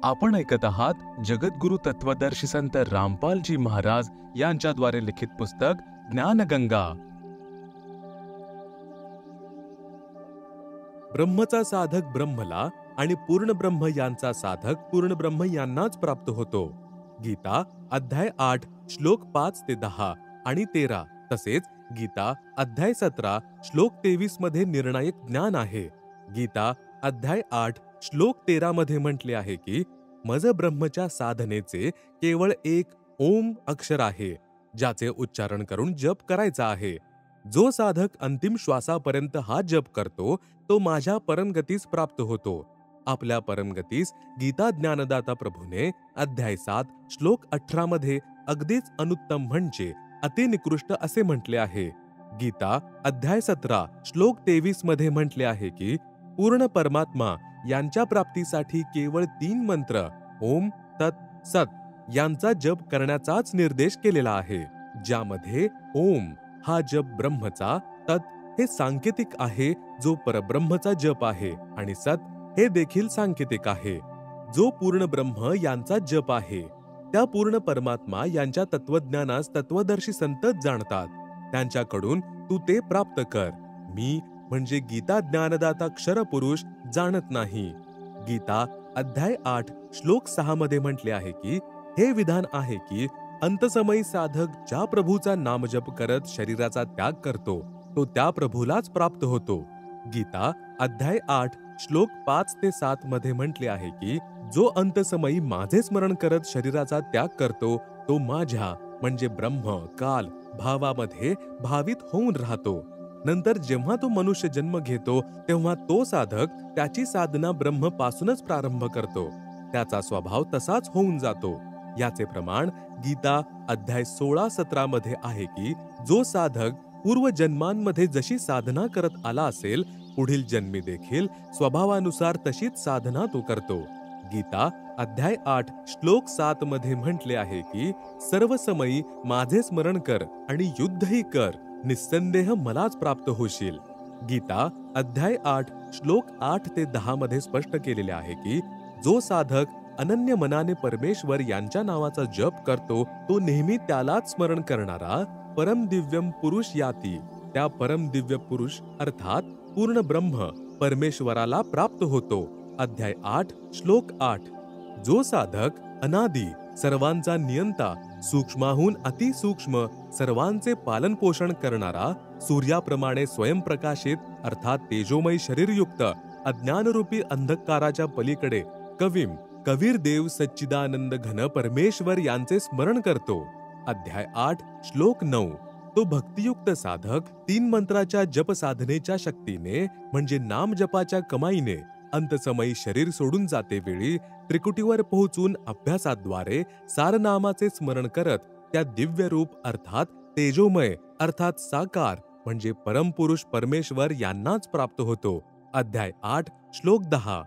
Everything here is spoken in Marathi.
आपण ऐकत आहात जगद्गुरु तत्वदर्शी संत रामपालजी महाराज यांच्याद्वारे लिखित पुस्तक ज्ञानगंगा। ब्रह्मचा साधक ब्रह्मला आणि पूर्ण ब्रह्म यांचा साधक पूर्ण ब्रह्म यांनाच प्राप्त होतो। गीता अध्याय 8 श्लोक 5 ते 10 आणि 13, तसेच गीता अध्याय 17 श्लोक 23 मध्ये निर्णायक ज्ञान आहे। गीता अध्याय 8 श्लोक 13 मध्ये म्हटले आहे की मज ब्रह्मच्या साधनेचे केवळ एक ओम अक्षर आहे, ज्याचे उच्चारण करून जप करायचा आहे। जो साधक अंतिम श्वासापर्यंत हा जप करतो तो माझ्या परमगतीस प्राप्त होतो। आपल्या परमगतीस गीता ज्ञानदाता प्रभूने अध्याय 7 श्लोक 18 मध्ये अगदीच अनुत्तम म्हणजे अतिनिकृष्ट असे म्हटले आहे। गीता अध्याय 17 श्लोक 23 मध्ये म्हटले आहे की पूर्ण परमात्मा यांच्या प्राप्तीसाठी केवळ 3 मंत्र ओम तत् सत यांचा जप करण्याचाच निर्देश केलेला आहे, ज्यामध्ये ओम हा जप ब्रह्मचा, तत् हे सांकेतिक आहे जो परब्रह्मचा जप आहे, आणि सत हे देखील सांकेतिक आहे जो पूर्ण ब्रह्म यांचा जप आहे। त्या पूर्ण परमात्मा यांच्या तत्वज्ञानास तत्वदर्शी संतच जाणतात, त्यांच्याकडून तू ते प्राप्त कर। मी म्हणजे गीता ज्ञानदाता क्षरपुरुष जाणत नाही। गीता अध्याय 8 श्लोक 6 मध्ये म्हटले आहे की हे विधान आहे की अंतसमयी साधक ज्या प्रभूचा नामजप करत शरीराचा त्याग करतो तो त्या प्रभूलाच प्राप्त होतो। गीता अध्याय 8 श्लोक 5 ते 7 मध्ये म्हटले आहे की जो अंतसमयी माझे स्मरण करत शरीराचा त्याग करतो तो माझ्या म्हणजे ब्रह्म काल भावामध्ये भावित होऊन राहतो। नंतर जेव्हा तो मनुष्य जन्म घेतो तेव्हा तो साधक त्याची साधना ब्रह्म पासूनच प्रारंभ करतो, त्याचा स्वभाव तसाच होऊन जातो। याचे प्रमाण गीता अध्याय 16-17 मध्ये आहे की जो साधक पूर्व जन्मांमध्ये जशी साधना करत आला असेल पुढील जन्मी देखील स्वभावानुसार तशीच साधना तो करतो। गीता अध्याय 8 श्लोक 7 मध्ये म्हटले आहे की सर्व समयी माझे स्मरण कर आणि युद्धही कर, निस्संदेह मलाच प्राप्त होशील। गीता अध्याय 8 श्लोक 8 ते 10 मध्ये स्पष्ट केलेले आहे की जो साधक अनन्य मनाने परमेश्वर यांच्या नावाचा जप करतो तो नेहमी त्यालाच स्मरण करणारा परम दिव्यम पुरुष याती, त्या परम दिव्य पुरुष अर्थात पूर्ण ब्रह्म परमेश्वराला प्राप्त होतो। अध्याय 8 श्लोक 8। जो साधक अनादी सर्वांचा नियंता सूक्ष्माहून अतिसूक्ष्म सर्वांचे पालन पोषण करणारा सूर्याप्रमाणे स्वयंप्रकाशित अर्थात तेजोमय शरीरयुक्त अज्ञानरूपी अंधकाराच्या पलीकडे कवीर देव सच्चिदानंद घन परमेश्वर यांचे स्मरण करतो। अध्याय 8 श्लोक 9। तो भक्तियुक्त साधक 3 मंत्राच्या जप साधनेच्या शक्तीने म्हणजे नाम जपाच्या कमाईने अंतसमयी शरीर सोडून जाते वेळी त्रिकुटीवर पोहोचून अभ्यासाद्वारे सारनामाचे स्मरण करत त्या दिव्य रूप अर्थात तेजोमय अर्थात साकार म्हणजे परमपुरुष परमेश्वर यांनाच प्राप्त होतो। अध्याय 8 श्लोक 10।